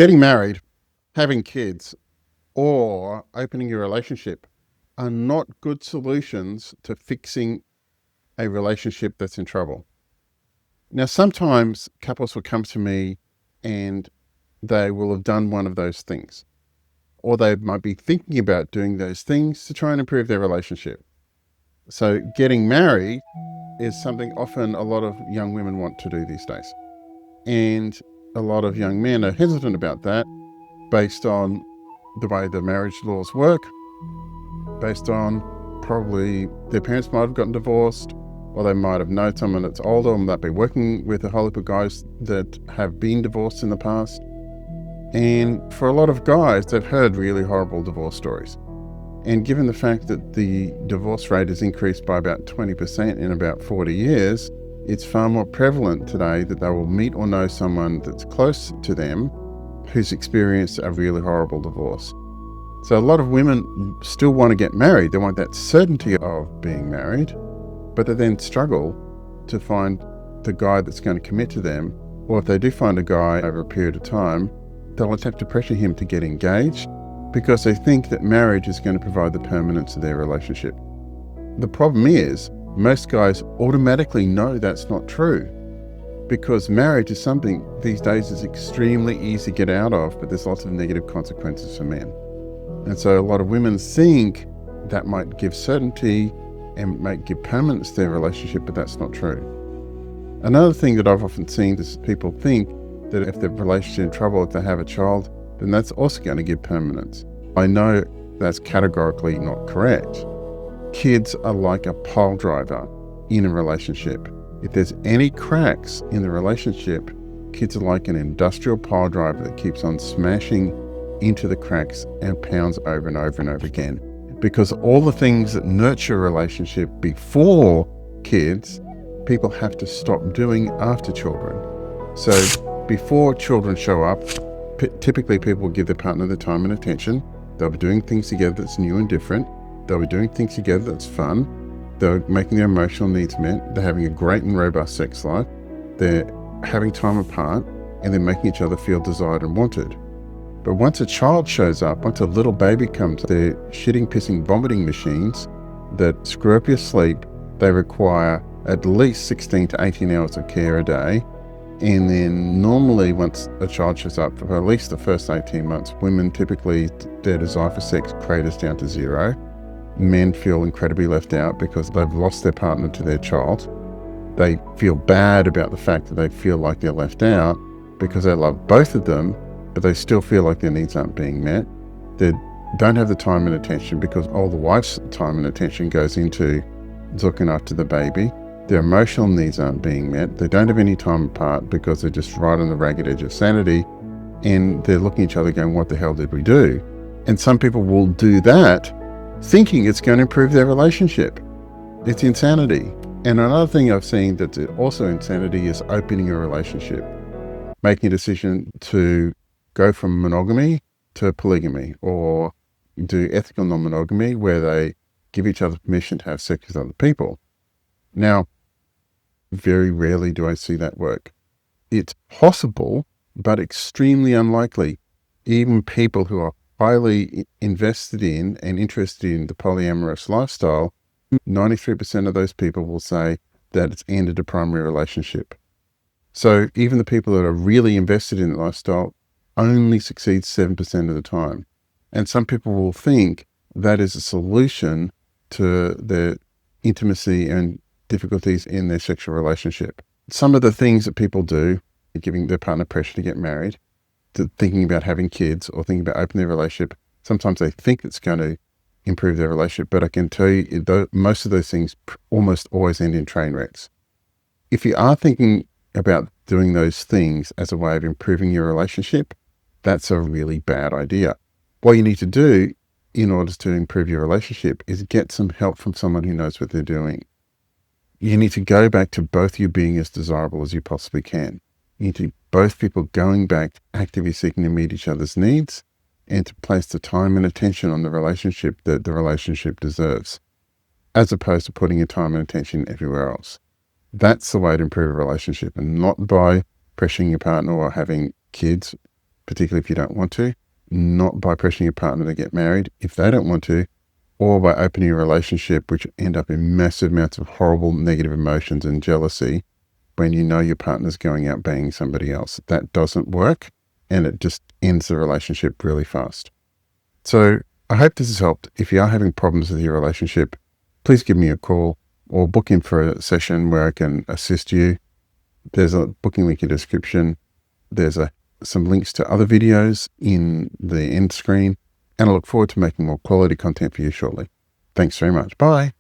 Getting married, having kids, or opening your relationship are not good solutions to fixing a relationship that's in trouble. Now, sometimes couples will come to me and they will have done one of those things, or they might be thinking about doing those things to try and improve their relationship. So, getting married is something often a lot of young women want to do these days. And a lot of young men are hesitant about that based on the way the marriage laws work, based on probably their parents might have gotten divorced, or they might have known someone that's older, or might be working with a whole heap of guys that have been divorced in the past. And for a lot of guys, they've heard really horrible divorce stories. And given the fact that the divorce rate has increased by about 20% in about 40 years, it's far more prevalent today that they will meet or know someone that's close to them who's experienced a really horrible divorce. So a lot of women still want to get married. They want that certainty of being married, but they then struggle to find the guy that's going to commit to them. Or if they do find a guy over a period of time, they'll attempt to pressure him to get engaged because they think that marriage is going to provide the permanence of their relationship. The problem is, most guys automatically know that's not true, because marriage is something these days is extremely easy to get out of, but there's lots of negative consequences for men. And so a lot of women think that might give certainty and might give permanence to their relationship, but that's not true. Another thing that I've often seen is people think that if their relationship is in trouble, if they have a child, then that's also going to give permanence. I know that's categorically not correct. Kids are like a pile driver in a relationship. If there's any cracks in the relationship, kids are like an industrial pile driver that keeps on smashing into the cracks and pounds over and over and over again. Because all the things that nurture a relationship before kids, people have to stop doing after children. So before children show up, typically people will give their partner the time and attention. They'll be doing things together that's new and different. They'll be doing things together that's fun. They're making their emotional needs met. They're having a great and robust sex life. They're having time apart, and they're making each other feel desired and wanted. But once a child shows up, once a little baby comes, they're shitting, pissing, vomiting machines that screw up your sleep. They require at least 16 to 18 hours of care a day. And then normally once a child shows up, for at least the first 18 months, women typically, their desire for sex craters down to zero. Men feel incredibly left out because they've lost their partner to their child. They feel bad about the fact that they feel like they're left out because they love both of them, but they still feel like their needs aren't being met. They don't have the time and attention because all the wife's time and attention goes into looking after the baby. Their emotional needs aren't being met. They don't have any time apart because they're just right on the ragged edge of sanity, and they're looking at each other going, what the hell did we do? And some people will do that thinking it's going to improve their relationship. It's insanity. And another thing I've seen that's also insanity is opening a relationship, making a decision to go from monogamy to polygamy, or do ethical non-monogamy where they give each other permission to have sex with other people. Now, very rarely do I see that work. It's possible, but extremely unlikely. Even people who are highly invested in and interested in the polyamorous lifestyle, 93% of those people will say that it's ended a primary relationship. So even the people that are really invested in the lifestyle only succeed 7% of the time. And some people will think that is a solution to their intimacy and difficulties in their sexual relationship. Some of the things that people do, giving their partner pressure to get married, to thinking about having kids, or thinking about opening their relationship, sometimes they think it's going to improve their relationship, but I can tell you most of those things almost always end in train wrecks. If you are thinking about doing those things as a way of improving your relationship, that's a really bad idea. What you need to do in order to improve your relationship is get some help from someone who knows what they're doing. You need to go back to both you being as desirable as you possibly can. You need to both people going back, actively seeking to meet each other's needs and to place the time and attention on the relationship that the relationship deserves, as opposed to putting your time and attention everywhere else. That's the way to improve a relationship, and not by pressuring your partner or having kids. particularly if you don't want to, not by pressuring your partner to get married if they don't want to, or by opening a relationship which end up in massive amounts of horrible negative emotions and jealousy when you know your partner's going out banging somebody else. That doesn't work, and it just ends the relationship really fast. So I hope this has helped. If you are having problems with your relationship, please give me a call or book in for a session where I can assist you. There's a booking link in the description. There's some links to other videos in the end screen, and I look forward to making more quality content for you shortly. Thanks very much. Bye.